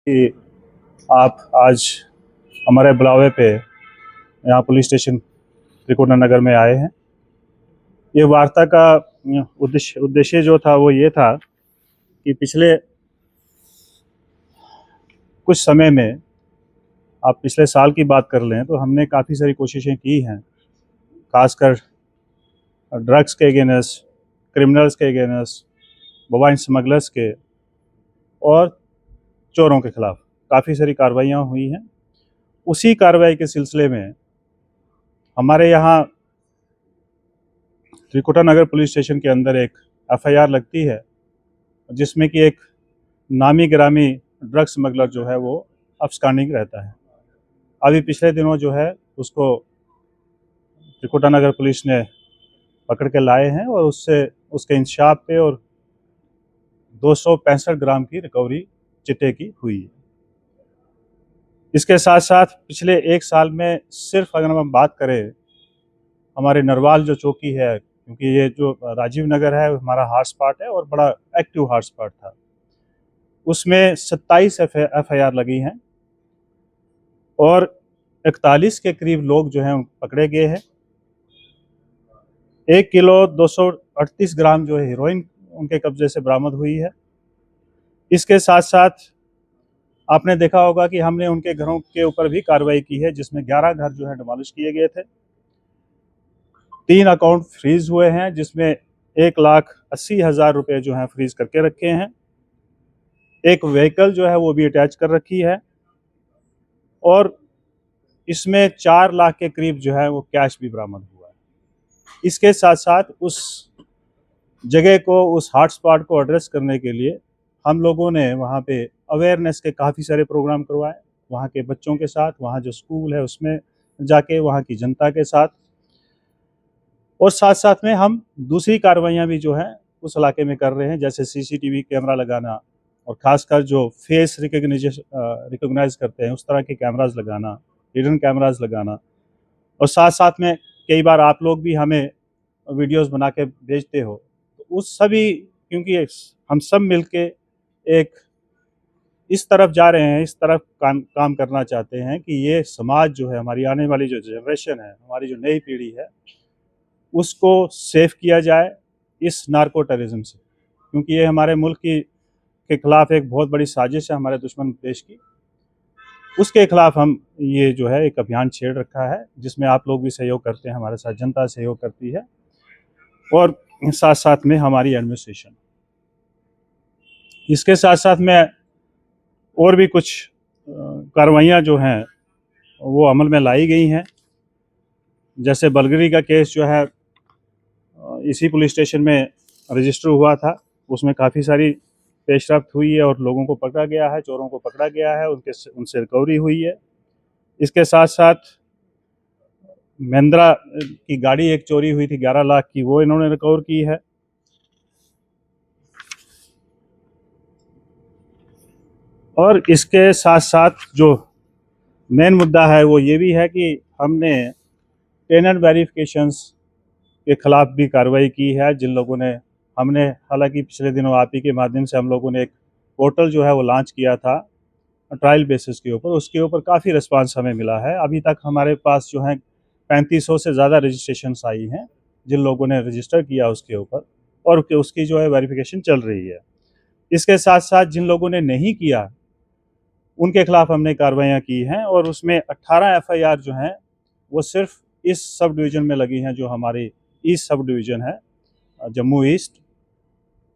कि आप आज हमारे बुलावे पे यहाँ पुलिस स्टेशन त्रिकुटा नगर में आए हैं। ये वार्ता का उद्देश्य जो था वो ये था कि पिछले कुछ समय में, आप पिछले साल की बात कर लें तो हमने काफ़ी सारी कोशिशें की हैं, खासकर ड्रग्स के अगेंस्ट, क्रिमिनल्स के अगेंस्ट, मोबाइल स्मगलर्स के और चोरों के खिलाफ काफ़ी सारी कार्रवाइयाँ हुई हैं। उसी कार्रवाई के सिलसिले में हमारे यहाँ त्रिकुटा नगर पुलिस स्टेशन के अंदर एक एफआईआर लगती है, जिसमें कि एक नामी गिरामी ड्रग स्मगलर जो है वो अब्सकॉन्डिंग रहता है। अभी पिछले दिनों जो है उसको त्रिकुटा नगर पुलिस ने पकड़ के लाए हैं और उससे उसके इंशाफ पे और 265 ग्राम की रिकवरी चिट्टे की हुई है। इसके साथ साथ पिछले एक साल में सिर्फ अगर हम बात करें हमारे नरवाल जो चौकी है, क्योंकि ये जो राजीव नगर है हमारा हॉट स्पॉट है और बड़ा एक्टिव हॉट स्पॉट था, उसमें 27 एफआईआर लगी हैं और 41 के करीब लोग जो हैं पकड़े गए हैं। 1 किलो 238 ग्राम जो है हीरोइन उनके कब्जे से बरामद हुई है। इसके साथ साथ आपने देखा होगा कि हमने उनके घरों के ऊपर भी कार्रवाई की है, जिसमें 11 घर जो है डिमोलिश किए गए थे। 3 अकाउंट फ्रीज हुए हैं, जिसमें 1,80,000 रुपये जो हैं फ्रीज करके रखे हैं। एक व्हीकल जो है वो भी अटैच कर रखी है और इसमें 4 लाख के करीब जो है वो कैश भी बरामद हुआ है। इसके साथ साथ उस जगह को, उस हॉटस्पॉट को एड्रेस करने के लिए हम लोगों ने वहाँ पे अवेयरनेस के काफ़ी सारे प्रोग्राम करवाए, वहाँ के बच्चों के साथ, वहाँ जो स्कूल है उसमें जाके, वहाँ की जनता के साथ। और साथ साथ में हम दूसरी कार्रवाइयाँ भी जो हैं उस इलाके में कर रहे हैं, जैसे सीसीटीवी कैमरा लगाना और ख़ासकर जो फेस रिकॉग्नाइज करते हैं उस तरह के कैमराज लगाना, हिडन कैमराज लगाना। और साथ साथ में कई बार आप लोग भी हमें वीडियोस बना के भेजते हो, तो उस सभी, क्योंकि हम सब मिलके एक इस तरफ जा रहे हैं, इस तरफ काम करना चाहते हैं कि ये समाज जो है, हमारी आने वाली जो जनरेशन है, हमारी जो नई पीढ़ी है, उसको सेफ किया जाए इस नार्को टेररिज्म से, क्योंकि ये हमारे मुल्क के खिलाफ एक बहुत बड़ी साजिश है, हमारे दुश्मन देश की। उसके खिलाफ हम ये जो है एक अभियान छेड़ रखा है, जिसमें आप लोग भी सहयोग करते हैं, हमारे साथ जनता सहयोग करती है और साथ साथ में हमारी एडमिनिस्ट्रेशन। इसके साथ साथ में और भी कुछ कार्रवाइयाँ जो हैं वो अमल में लाई गई हैं। जैसे बलगरी का केस जो है इसी पुलिस स्टेशन में रजिस्टर हुआ था, उसमें काफ़ी सारी पेशरफ्त हुई है और लोगों को पकड़ा गया है, चोरों को पकड़ा गया है, उनसे रिकवरी हुई है। इसके साथ साथ महिंद्रा की गाड़ी एक चोरी हुई थी 11 लाख की, वो इन्होंने रिकवर की है। और इसके साथ साथ जो मेन मुद्दा है वो ये भी है कि हमने टेनेंट वेरिफिकेशंस के खिलाफ भी कार्रवाई की है। जिन लोगों ने, हमने हालांकि पिछले दिनों आप ही के माध्यम से हम लोगों ने एक पोर्टल जो है वो लॉन्च किया था ट्रायल बेसिस के ऊपर, उसके ऊपर काफ़ी रिस्पांस हमें मिला है। अभी तक हमारे पास जो है 3500 से ज़्यादा रजिस्ट्रेशंस आई हैं, जिन लोगों ने रजिस्टर किया उसके ऊपर, और उसकी जो है वेरिफिकेशन चल रही है। इसके साथ साथ जिन लोगों ने नहीं किया उनके खिलाफ हमने कार्रवाइयाँ की हैं और उसमें 18 एफआईआर जो हैं वो सिर्फ इस सब डिवीज़न में लगी हैं, जो हमारी ईस्ट सब डिवीज़न है, जम्मू ईस्ट,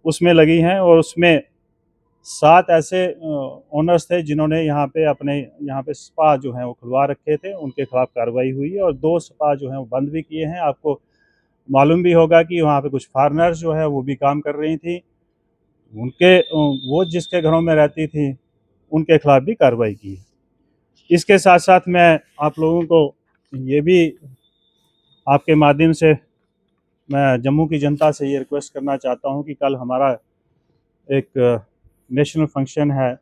उसमें लगी हैं। और उसमें 7 ऐसे ओनर्स थे जिन्होंने यहाँ पे स्पा जो हैं वो खुलवा रखे थे, उनके खिलाफ कार्रवाई हुई है। और 2 स्पा जो हैं वो बंद भी किए हैं। आपको मालूम भी होगा कि वहाँ पे कुछ फॉरेनर्स जो है वो भी काम कर रही थी, वो जिसके घरों में रहती थी उनके खिलाफ भी कार्रवाई की है। इसके साथ साथ मैं आप लोगों को ये भी, आपके माध्यम से मैं जम्मू की जनता से ये रिक्वेस्ट करना चाहता हूँ कि कल हमारा एक नेशनल फंक्शन है,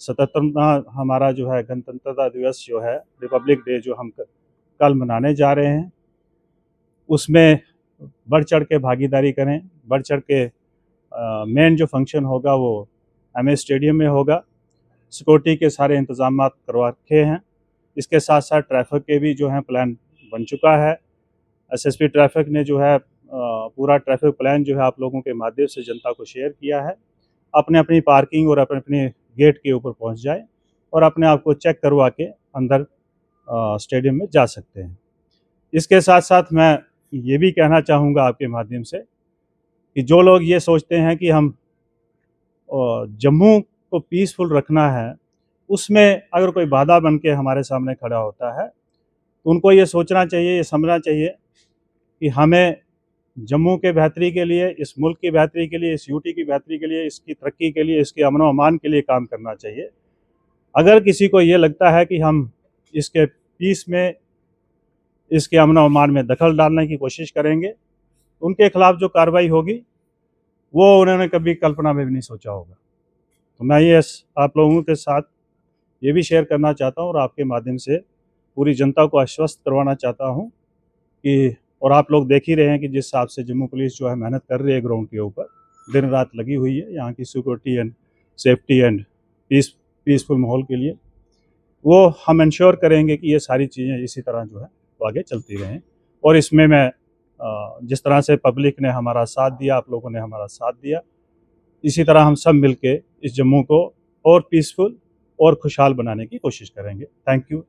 77वां हमारा जो है गणतंत्रता दिवस जो है, रिपब्लिक डे जो हम कल मनाने जा रहे हैं, उसमें बढ़ चढ़ के भागीदारी करें। बढ़ चढ़ के मेन जो फंक्शन होगा वो एमए स्टेडियम में होगा सिक्योरिटी के सारे इंतजाम करवा रखे हैं। इसके साथ साथ ट्रैफिक के भी जो है प्लान बन चुका है। एसएसपी ट्रैफिक ने जो है पूरा ट्रैफिक प्लान जो है आप लोगों के माध्यम से जनता को शेयर किया है। अपने अपनी पार्किंग और अपने अपने गेट के ऊपर पहुंच जाए और अपने आप को चेक करवा के अंदर स्टेडियम में जा सकते हैं। इसके साथ साथ मैं ये भी कहना चाहूँगा आपके माध्यम से कि जो लोग ये सोचते हैं कि हम जम्मू को पीसफुल रखना है, उसमें अगर कोई बाधा बन के हमारे सामने खड़ा होता है तो उनको ये सोचना चाहिए, ये समझना चाहिए कि हमें जम्मू के बेहतरी के लिए, इस मुल्क की बेहतरी के लिए, इस यूटी की बेहतरी के लिए, इसकी तरक्की के लिए, इसके अमन व अमान के लिए काम करना चाहिए। अगर किसी को ये लगता है कि हम इसके पीस में, इसके अमन व अमान में दखल डालने की कोशिश करेंगे, उनके खिलाफ जो कार्रवाई होगी वो उन्होंने कभी कल्पना में भी नहीं सोचा होगा। तो मैं ये आप लोगों के साथ ये भी शेयर करना चाहता हूँ और आपके माध्यम से पूरी जनता को आश्वस्त करवाना चाहता हूँ कि, और आप लोग देख ही रहे हैं कि जिस हिसाब से जम्मू पुलिस जो है मेहनत कर रही है ग्राउंड के ऊपर, दिन रात लगी हुई है यहाँ की security and safety and peaceful माहौल के लिए, वो हम इंश्योर करेंगे कि ये सारी चीज़ें इसी तरह जो है वो आगे चलती रहें। और इसमें मैं जिस तरह से पब्लिक ने हमारा साथ दिया, आप लोगों ने हमारा साथ दिया, इसी तरह हम सब मिलके इस जम्मू को और पीसफुल और खुशहाल बनाने की कोशिश करेंगे। Thank you.